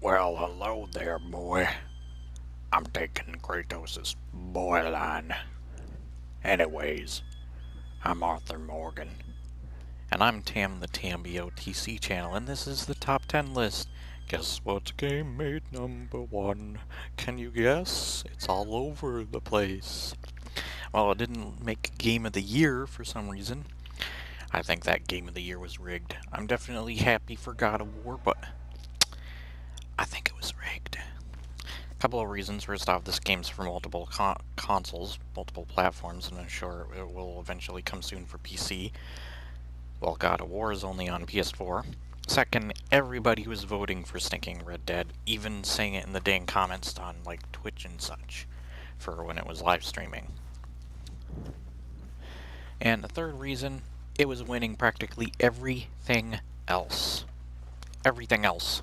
Well, hello there, boy. I'm taking Kratos' boy line. Anyways, I'm Arthur Morgan. And I'm Tam the TamBoTC channel, and this is the top 10 list. Guess what game made #1? Can you guess? It's all over the place. Well, it didn't make Game of the Year for some reason. I think that Game of the Year was rigged. I'm definitely happy for God of War, but I think it was rigged. A couple of reasons. First off, this game's for multiple consoles, multiple platforms, and I'm sure it will eventually come soon for PC. Well, God of War is only on PS4. Second, everybody was voting for stinking Red Dead, even saying it in the dang comments on, like, Twitch and such, for when it was live streaming. And the third reason, it was winning practically everything else. Everything else.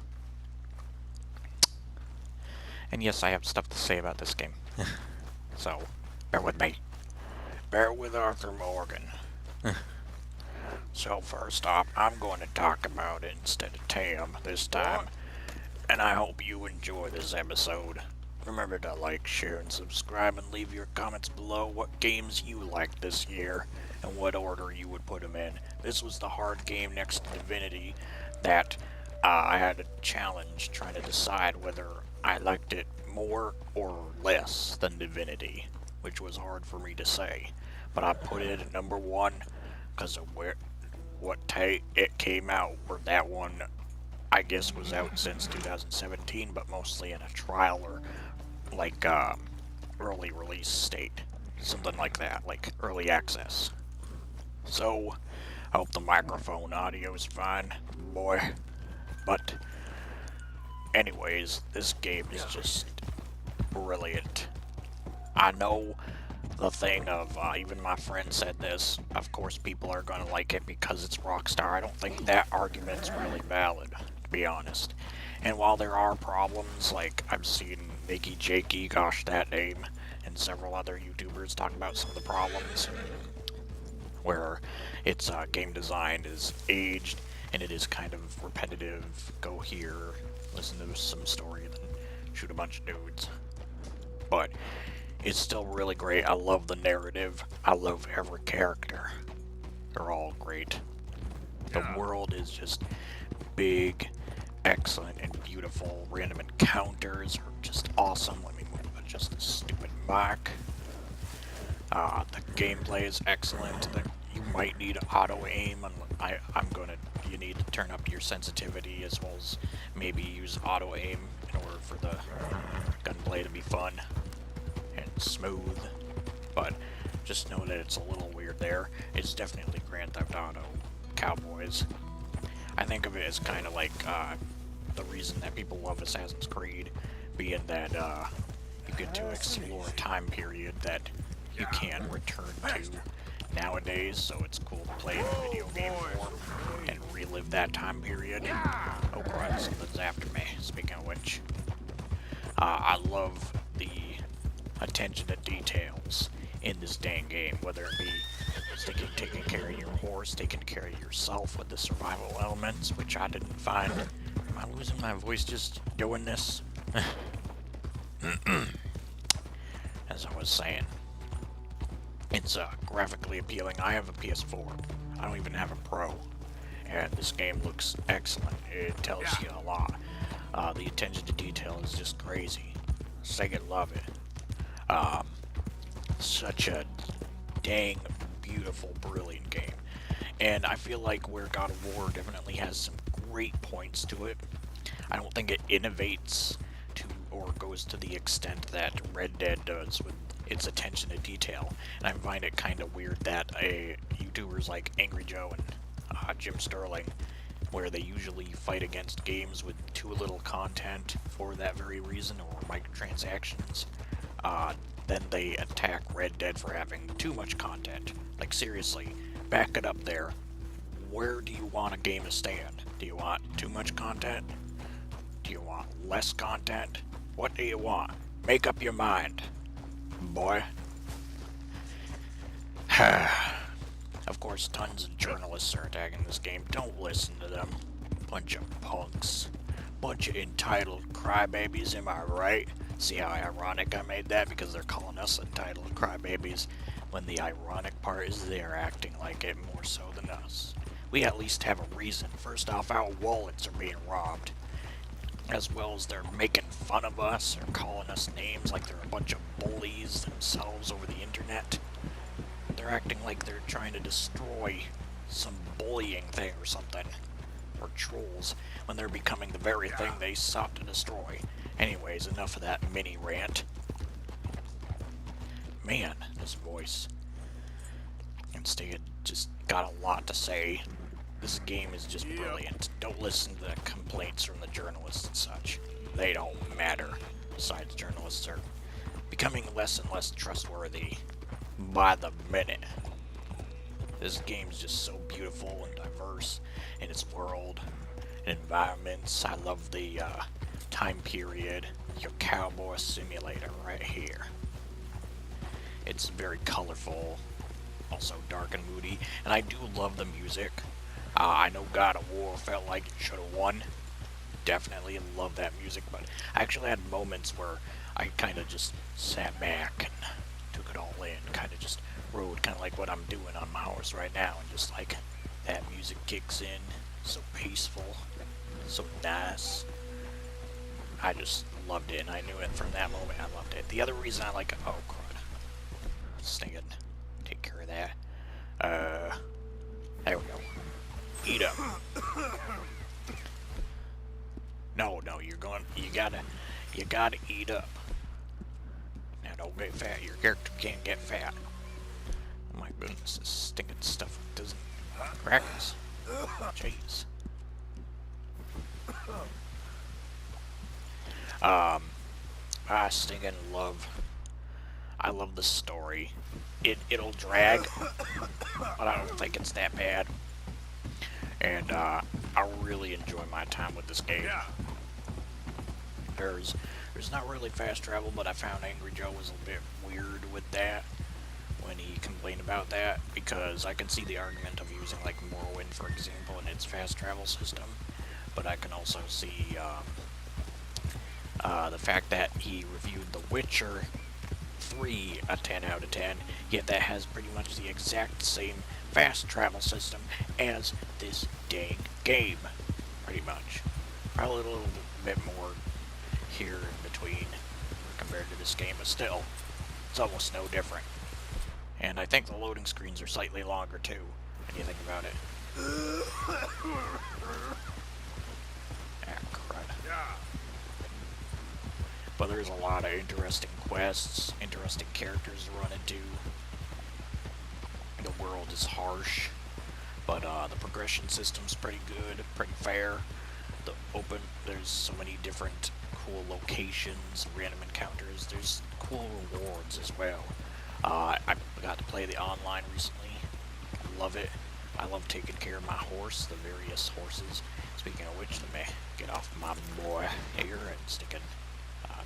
And yes, I have stuff to say about this game. So, bear with me. Bear with Arthur Morgan. So first off, I'm going to talk about it instead of Tam this time. And I hope you enjoy this episode. Remember to like, share, and subscribe, and leave your comments below what games you liked this year and what order you would put them in. This was the hard game next to Divinity that I had a challenge trying to decide whether I liked it more or less than Divinity, which was hard for me to say. But I put it at #1 because of what it came out, where that one I guess was out since 2017, but mostly in a trial or like early release state, something like that, like early access. So I hope the microphone audio is fine, boy. But anyways, this game is just brilliant. I know the thing of, even my friend said this, of course people are gonna like it because it's Rockstar. I don't think that argument's really valid, to be honest. And while there are problems, like I've seen Nikki Jakey, gosh that name, and several other YouTubers talk about some of the problems, where its game design is aged, and it is kind of repetitive. Go here, listen to some story, and then shoot a bunch of dudes. But it's still really great. I love the narrative. I love every character. They're all great. The world is just big, excellent, and beautiful. Random encounters are just awesome. Let me move just a stupid mic. The gameplay is excellent. You might need auto aim. You need to turn up your sensitivity as well as maybe use auto aim in order for the gunplay to be fun and smooth. But just know that it's a little weird there. It's definitely Grand Theft Auto Cowboys. I think of it as kind of like the reason that people love Assassin's Creed, being that you get to explore a time period that you can't return to nowadays, so it's cool to play in video game form and relive that time period. Oh crap, something's after me, speaking of which. I love the attention to details in this dang game, whether it be taking care of your horse, taking care of yourself with the survival elements, which I didn't find. Am I losing my voice just doing this? As I was saying, it's graphically appealing. I have a PS4. I don't even have a Pro. And this game looks excellent. It tells you a lot. The attention to detail is just crazy. Sega love it. Such a dang beautiful, brilliant game. And I feel like where God of War definitely has some great points to it, I don't think it innovates to or goes to the extent that Red Dead does with its attention to detail. And I find it kind of weird that YouTubers like Angry Joe and Jim Sterling, where they usually fight against games with too little content for that very reason, or microtransactions, then they attack Red Dead for having too much content. Like, seriously, back it up there. Where do you want a game to stand? Do you want too much content? Do you want less content? What do you want? Make up your mind, boy. Of course, tons of journalists are attacking this game. Don't listen to them. Bunch of punks. Bunch of entitled crybabies, am I right? See how ironic I made that? Because they're calling us entitled crybabies, when the ironic part is they're acting like it more so than us. We at least have a reason. First off, our wallets are being robbed. As well as they're making fun of us or calling us names like they're a bunch of bullies themselves over the internet. They're acting like they're trying to destroy some bullying thing or something. Or trolls, when they're becoming the very thing they sought to destroy. Anyways, enough of that mini rant. Man, this voice. Instead, just got a lot to say. This game is just brilliant. Don't listen to the complaints from the journalists and such. They don't matter. Besides, journalists are becoming less and less trustworthy by the minute. This game's just so beautiful and diverse in its world and environments. I love the time period. Your cowboy simulator right here. It's very colorful, also dark and moody, and I do love the music. I know God of War felt like it should have won. Definitely love that music, but I actually had moments where I kind of just sat back and took it all in, kind of just rode, kind of like what I'm doing on my horse right now, and just like that music kicks in, so peaceful, so nice. I just loved it, and I knew it from that moment. I loved it. The other reason I like it, oh crud, stinging, take care of that. There we go. Eat up. No, you gotta eat up. Now don't get fat. Your character can't get fat. Oh my goodness, this stinking stuff doesn't crackers. Jeez. I stinking love. I love the story. It'll drag, but I don't think it's that bad. And I really enjoy my time with this game. There's not really fast travel, but I found Angry Joe was a bit weird with that when he complained about that, because I can see the argument of using like Morrowind, for example, in its fast travel system, but I can also see the fact that he reviewed The Witcher 3 a 10 out of 10, yet that has pretty much the exact same fast travel system as this dang game, pretty much. Probably a little bit more here in between compared to this game, but still, it's almost no different. And I think the loading screens are slightly longer too, when you think about it. Ah, crud. But there's a lot of interesting quests, interesting characters to run into. The world is harsh, but the progression system's pretty good, pretty fair. There's so many different cool locations, random encounters. There's cool rewards as well. I got to play the online recently. Love it. I love taking care of my horse, the various horses. Speaking of which, let me get off my boy here and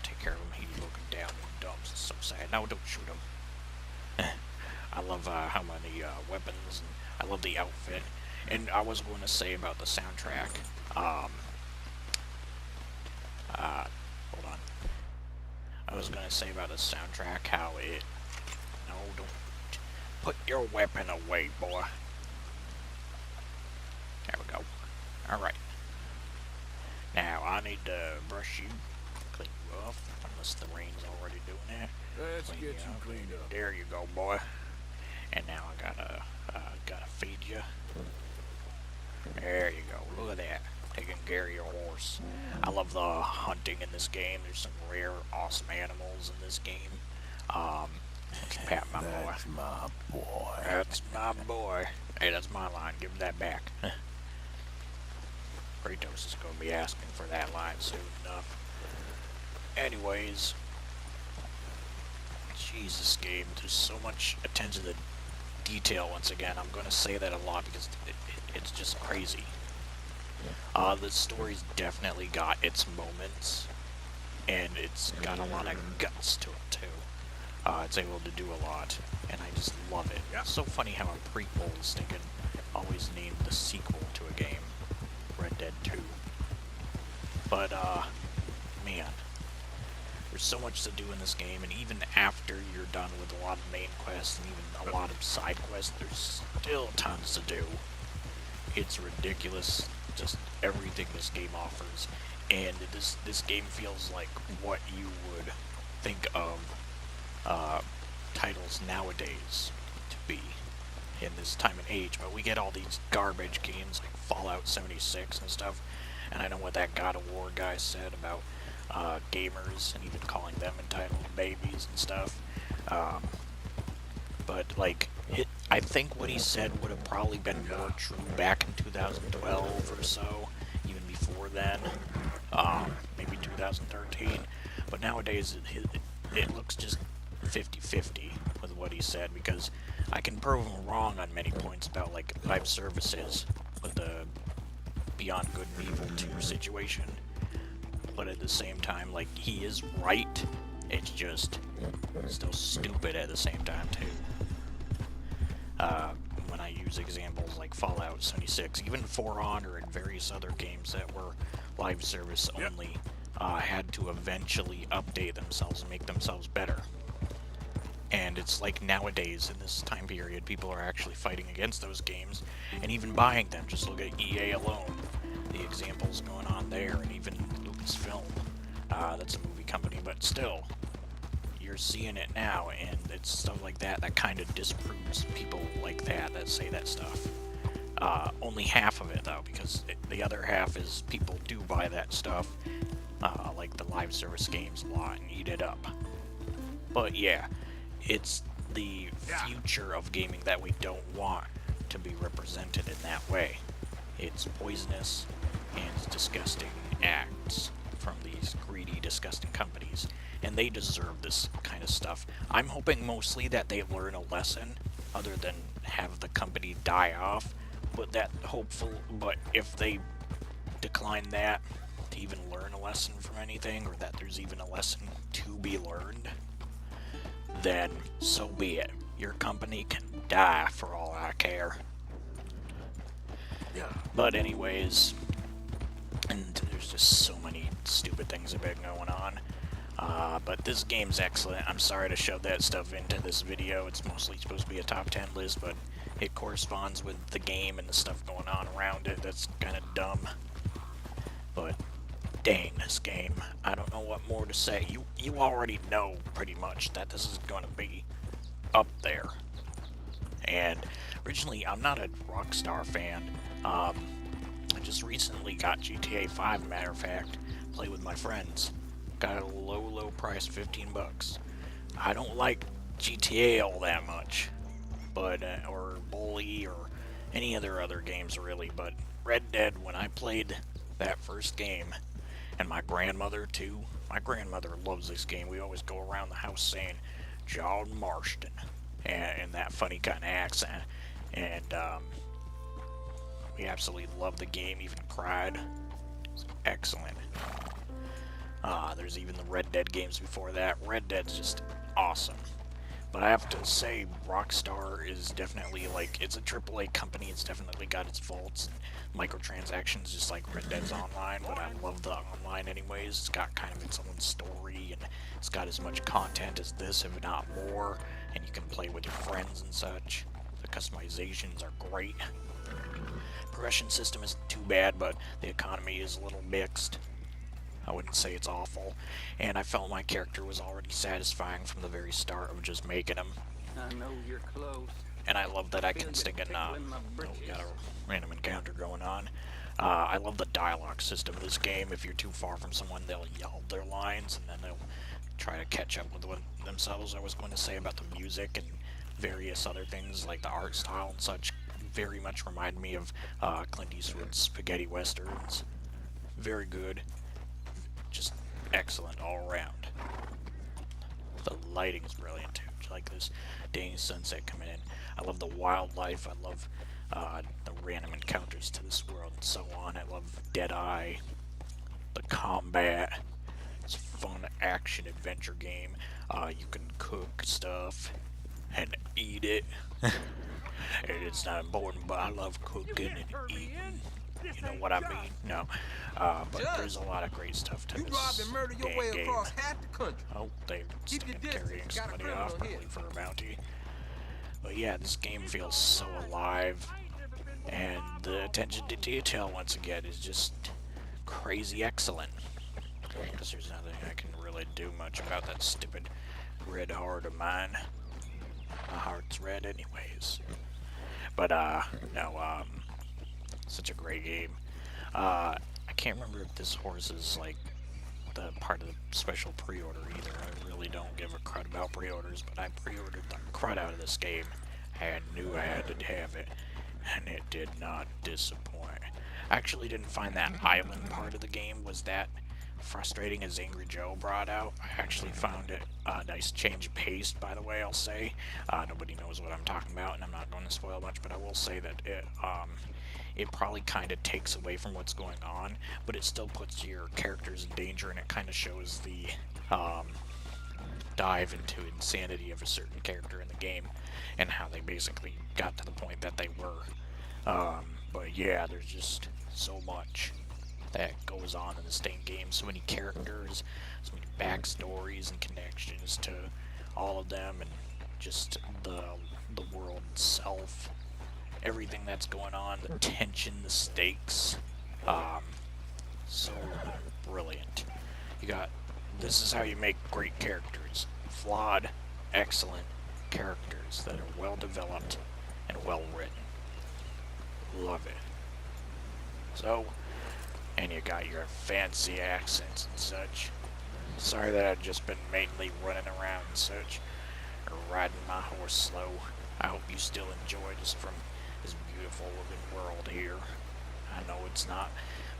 take care of him. He's looking down in the dumps. It's so sad. No, don't shoot him. I love how many weapons, and I love the outfit. And I was going to say about the soundtrack. Hold on. I was going to say about the soundtrack how it... No, don't put your weapon away, boy. There we go. Alright. Now, I need to brush you, clean you off, unless the rain's already doing it. Let's get you cleaned up. There you go, boy. And now I gotta feed you. There you go. Look at that. Taking care of your horse. I love the hunting in this game. There's some rare, awesome animals in this game. Let's pat my boy. That's my boy. That's my boy. Hey, that's my line. Give him that back. Kratos is going to be asking for that line soon enough. Anyways. Jesus, game. There's so much attention to detail once again. I'm going to say that a lot because it's just crazy. The story's definitely got its moments, and it's got a lot of guts to it too. It's able to do a lot, and I just love it. It's so funny how a prequel is always named the sequel to a game, Red Dead 2. But, man, there's so much to do in this game, and even after you're done with a lot of main quests and even a lot of side quests, there's still tons to do. It's ridiculous, just everything this game offers, and this game feels like what you would think of titles nowadays to be in this time and age. But we get all these garbage games like Fallout 76 and stuff, and I know what that God of War guy said about gamers and even calling them entitled babies and stuff. But like I think what he said would have probably been more true back in 2012 or so, even before then, maybe 2013. But nowadays it looks just 50-50 with what he said, because I can prove him wrong on many points about like live services with the Beyond Good and Evil 2 situation. But at the same time, like, he is right. It's just still stupid at the same time too. When I use examples like Fallout 76, even For Honor and various other games that were live service only, had to eventually update themselves and make themselves better. And it's like nowadays, in this time period, people are actually fighting against those games and even buying them. Just look at EA alone, the examples going on there, and even Lucasfilm. That's a movie company, but still, you're seeing it now, and it's stuff like that that kind of disproves people like that say that stuff. Only half of it, though, because the other half is people do buy that stuff, like the live service games a lot, and eat it up. But yeah, it's the future of gaming that we don't want to be represented in that way. It's poisonous and disgusting acts from these greedy, disgusting companies, and they deserve this kind of stuff. I'm hoping mostly that they learn a lesson, other than have the company die off. But if they decline that to even learn a lesson from anything, or that there's even a lesson to be learned, then so be it. Your company can die for all I care. But anyways, and there's just so many stupid things that have been going on. But this game's excellent. I'm sorry to shove that stuff into this video. It's mostly supposed to be a top 10 list, but it corresponds with the game and the stuff going on around it. That's kind of dumb. But dang, this game. I don't know what more to say. You already know pretty much that this is going to be up there. And originally, I'm not a Rockstar fan. I just recently got GTA 5, matter of fact, play with my friends. Got a low price, 15 bucks. I don't like GTA all that much, but or Bully or any other games really. But Red Dead, when I played that first game, and my grandmother too. My grandmother loves this game. We always go around the house saying John Marston and that funny kind of accent, and we absolutely loved the game. Even cried. It's excellent. There's even the Red Dead games before that. Red Dead's just awesome. But I have to say, Rockstar is definitely, like, it's a AAA company. It's definitely got its faults and microtransactions, just like Red Dead's online. But I love the online anyways. It's got kind of its own story, and it's got as much content as this, if not more. And you can play with your friends and such. The customizations are great. Progression system isn't too bad, but the economy is a little mixed. I wouldn't say it's awful, and I felt my character was already satisfying from the very start of just making him. I know you're close. And I love that I can stick in, oh, we got a random encounter going on. I love the dialogue system of this game. If you're too far from someone, they'll yell their lines, and then they'll try to catch up with themselves. I was going to say about the music and various other things, like the art style and such, very much remind me of Clint Eastwood's spaghetti westerns. Very good. Just excellent all around. The lighting's brilliant too, just like this Danish sunset coming in. I love the wildlife. I love the random encounters to this world and so on. I love Deadeye, the combat. It's a fun action adventure game. You can cook stuff and eat it. It's not important, but I love cooking and eating. You know what I mean? No. But there's a lot of great stuff to You robbed and this murdered your dang way game. across half the country. Oh, they're Keep your carrying distance. Got a somebody criminal off, here. probably for a bounty. But yeah, this game feels so alive, and the attention to detail, once again, is just crazy excellent. Because there's nothing I can really do much about that stupid red heart of mine. My heart's red anyways. But, no, such a great game. I can't remember if this horse is, like, the part of the special pre-order either. I really don't give a crud about pre-orders, but I pre-ordered the crud out of this game and knew I had to have it, and it did not disappoint. I actually didn't find that island part of the game was that frustrating as Angry Joe brought out. I actually found it a nice change of pace, by the way, I'll say. Nobody knows what I'm talking about, and I'm not going to spoil much, but I will say that it probably kind of takes away from what's going on, but it still puts your characters in danger, and it kind of shows the dive into insanity of a certain character in the game, and how they basically got to the point that they were. But yeah, there's just so much that goes on in this dang game. So many characters, so many backstories and connections to all of them, and just the world itself. Everything that's going on, the tension, the stakes, so brilliant. This is how you make great characters. Flawed, excellent characters that are well developed and well written. Love it. So, and you got your fancy accents and such. Sorry that I've just been mainly running around and such, or riding my horse slow. I hope you still enjoy just from this beautiful looking world here. I know it's not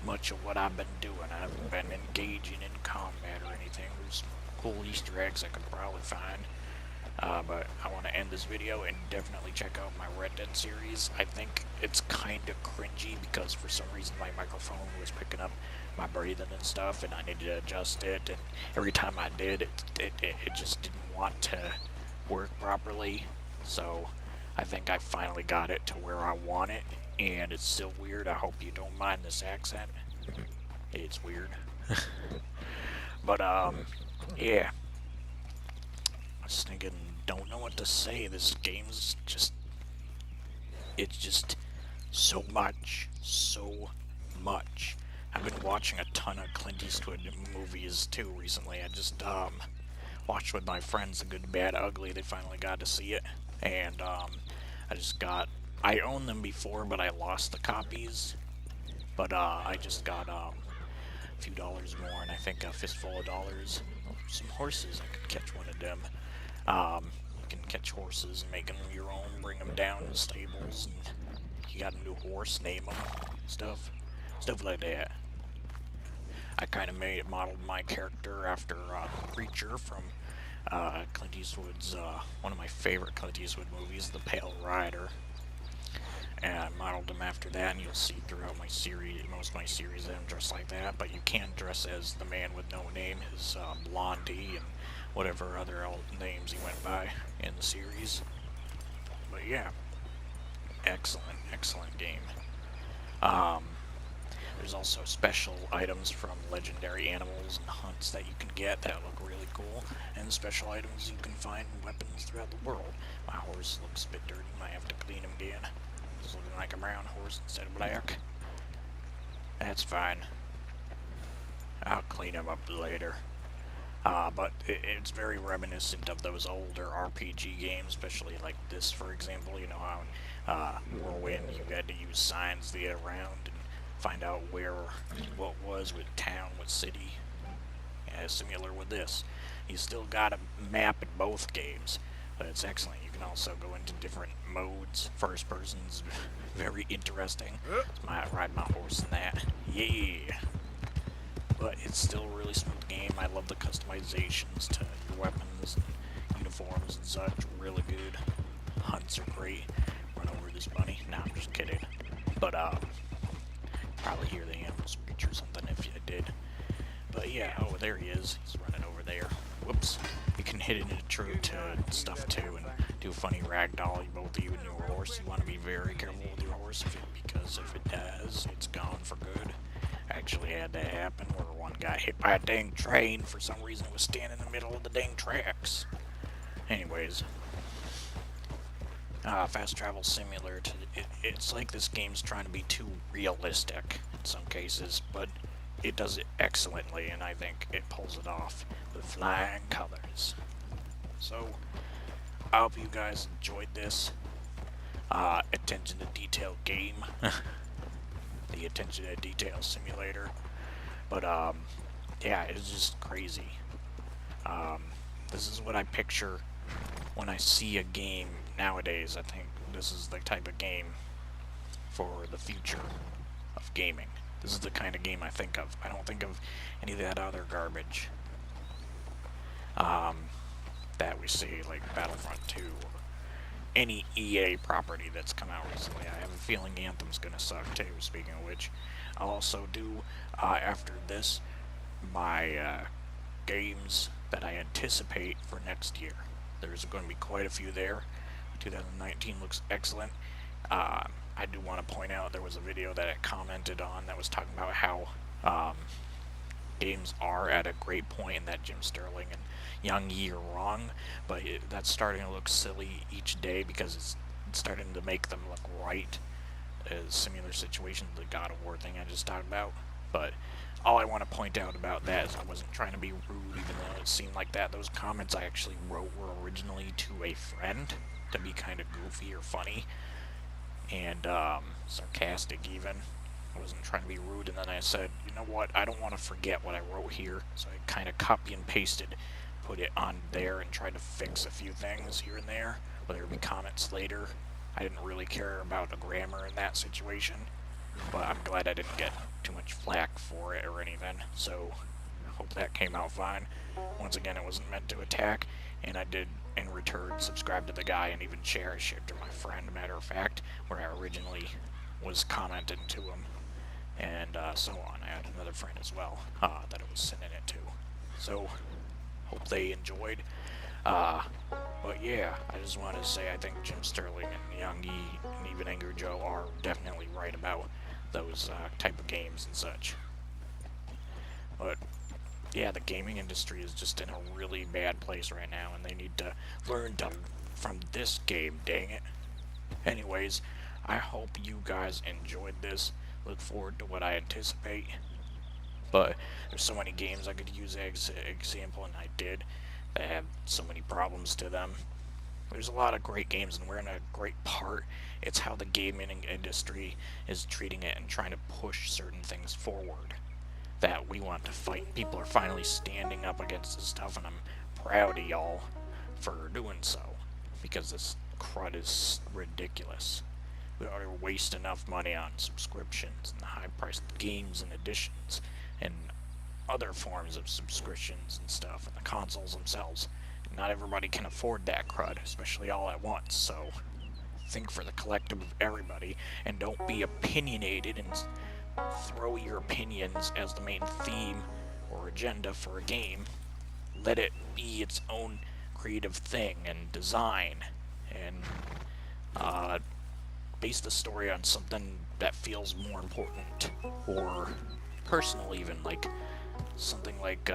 much of what I've been doing. I haven't been engaging in combat or anything. There's cool Easter eggs I could probably find. But I want to end this video and definitely check out my Red Dead series. I think it's kind of cringy because for some reason my microphone was picking up my breathing and stuff, and I needed to adjust it, and every time I did, it just didn't want to work properly. So I think I finally got it to where I want it, and it's still weird. I hope you don't mind this accent. It's weird. But, yeah. I was thinking, don't know what to say. This game's just, it's just so much. I've been watching a ton of Clint Eastwood movies too recently. I just, watched with my friends The Good, Bad, Ugly. They finally got to see it. And, I owned them before, but I lost the copies. But, I just got, a few dollars more, and I think a fistful of dollars. Some horses, I could catch one of them. You can catch horses and make them your own, bring them down to the stables, and you got a new horse, name them, stuff like that. I kind of modeled my character after Preacher from Clint Eastwood's, one of my favorite Clint Eastwood movies, The Pale Rider. And I modeled him after that, and you'll see throughout my series, most of my series, that I'm dressed like that. But you can dress as the man with no name, his Blondie, and whatever other old names he went by in the series. But yeah, excellent game. There's also special items from legendary animals and hunts that you can get that look really cool, and special items you can find in weapons throughout the world. My horse looks a bit dirty, might have to clean him again. He's looking like a brown horse instead of black. That's fine. I'll clean him up later. But it's very reminiscent of those older RPG games, especially like this, for example. You know how in Whirlwind you had to use signs to get around and find out what was with town, what city. Yeah, similar with this. You still got a map in both games, but it's excellent. You can also go into different modes. First person's very interesting. I ride my horse in that. Yeah. But it's still a really smooth game. I love the customizations to your weapons and uniforms and such. Really good. Hunts are great. Run over this bunny. Nah, I'm just kidding. But, probably hear the animal speech or something if you did. But yeah, oh, there he is. He's running over there. Whoops. You can hit it into true to stuff too and do a funny ragdoll, both you and your horse. course, you want to be very careful with your horse because if it does, it's gone for good. I actually had that happen where one got hit by a dang train. For some reason, it was standing in the middle of the dang tracks. Anyways, fast travel simulator. It's like this game's trying to be too realistic in some cases, but it does it excellently, and I think it pulls it off with flying colors. So, I hope you guys enjoyed this attention to detail game, the attention to detail simulator. But yeah, it's just crazy. This is what I picture when I see a game nowadays. I think this is the type of game for the future of gaming. This is the kind of game I think of. I don't think of any of that other garbage that we see, like Battlefront 2 or any EA property that's come out recently. I have a feeling Anthem's gonna suck too, speaking of which. I'll also do, after this, my games that I anticipate for next year. There's going to be quite a few there. 2019 looks excellent. I do want to point out there was a video that I commented on that was talking about how games are at a great point and that Jim Sterling and Young Yi are wrong, but that's starting to look silly each day because it's starting to make them look right. Similar situation to the God of War thing I just talked about. But all I want to point out about that is I wasn't trying to be rude, even though it seemed like that. Those comments I actually wrote were originally to a friend to be kind of goofy or funny and sarcastic even. I wasn't trying to be rude, and then I said, you know what, I don't want to forget what I wrote here, so I kind of copy and pasted, put it on there, and tried to fix a few things here and there, whether it be comments later. I didn't really care about the grammar in that situation, but I'm glad I didn't get too much flack for it or anything, so I hope that came out fine. Once again, it wasn't meant to attack, and I did, in return, subscribe to the guy and even share it to my friend, matter of fact, where I originally was commenting to him, and so on. I had another friend as well that I was sending it to, so hope they enjoyed. But yeah, I just wanted to say I think Jim Sterling and Young Yi and even Angry Joe are definitely right about those type of games and such. But yeah, the gaming industry is just in a really bad place right now, and they need to learn from this game, dang it. Anyways, I hope you guys enjoyed this. Look forward to what I anticipate. But there's so many games I could use as example, and I did, that have so many problems to them. There's a lot of great games, and we're in a great part. It's how the gaming industry is treating it and trying to push certain things forward that we want to fight. People are finally standing up against this stuff, and I'm proud of y'all for doing so, because this crud is ridiculous. We already waste enough money on subscriptions and high-priced games and editions and other forms of subscriptions and stuff, and the consoles themselves. Not everybody can afford that crud, especially all at once, so think for the collective of everybody, and don't be opinionated and throw your opinions as the main theme or agenda for a game. Let it be its own creative thing and design, and base the story on something that feels more important or personal, even like something like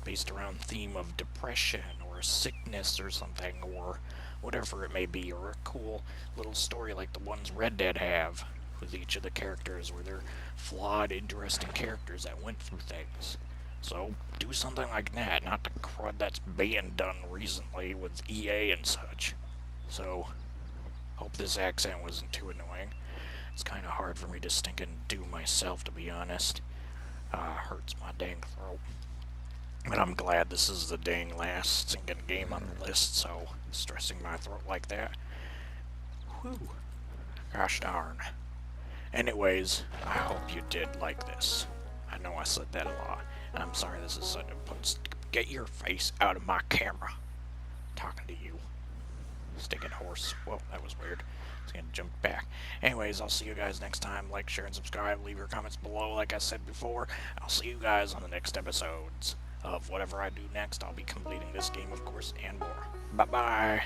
based around theme of depression or sickness or something, or whatever it may be, or a cool little story like the ones Red Dead have with each of the characters, where they're flawed, interesting characters that went through things. So do something like that, not the crud that's being done recently with EA and such. So hope this accent wasn't too annoying. It's kind of hard for me to stinking do myself, to be honest. Hurts my dang throat. But I'm glad this is the dang last stinking game on the list, so stressing my throat like that. Whew. Gosh darn. Anyways, I hope you did like this. I know I said that a lot, and I'm sorry this is such a puts. Get your face out of my camera. I'm talking to you. Stinking horse. Whoa, that was weird. It's gonna jump back. Anyways, I'll see you guys next time. Like, share, and subscribe. Leave your comments below, like I said before. I'll see you guys on the next episodes of whatever I do next. I'll be completing this game, of course, and more. Bye-bye.